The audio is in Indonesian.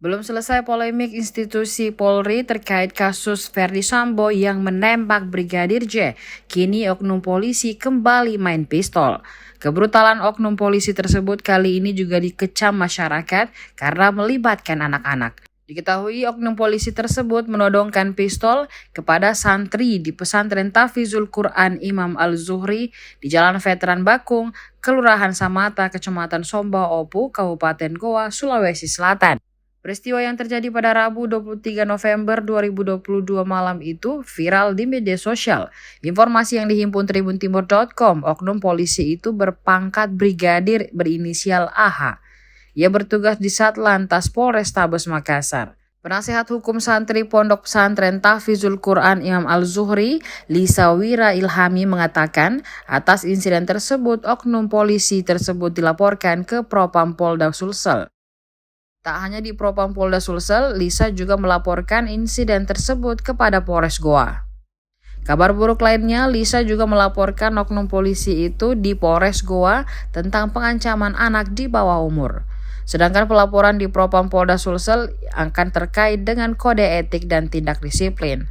Belum selesai polemik institusi Polri terkait kasus Verdi Sambo yang menembak Brigadir J. Kini oknum polisi kembali main pistol. Kebrutalan oknum polisi tersebut kali ini juga dikecam masyarakat karena melibatkan anak-anak. Diketahui oknum polisi tersebut menodongkan pistol kepada santri di pesantren Tahfidzul Quran Imam Al-Zuhri di Jalan Veteran Bakung, Kelurahan Samata, Kecamatan Somba Opu, Kabupaten Goa, Sulawesi Selatan. Peristiwa yang terjadi pada Rabu 23 November 2022 malam itu viral di media sosial. Informasi yang dihimpun tribuntimur.com, oknum polisi itu berpangkat brigadir berinisial AH. Ia bertugas di Satlantas Polrestabes Makassar. Penasehat hukum santri Pondok Pesantren Tahfidzul Quran Imam Al-Zuhri, Lisa Wira Ilhami mengatakan, atas insiden tersebut oknum polisi tersebut dilaporkan ke Propam Polda Sulsel. Tak hanya di Propam Polda Sulsel, Lisa juga melaporkan insiden tersebut kepada Polres Goa. Kabar buruk lainnya, Lisa juga melaporkan oknum polisi itu di Polres Goa tentang pengancaman anak di bawah umur. Sedangkan pelaporan di Propam Polda Sulsel akan terkait dengan kode etik dan tindak disiplin.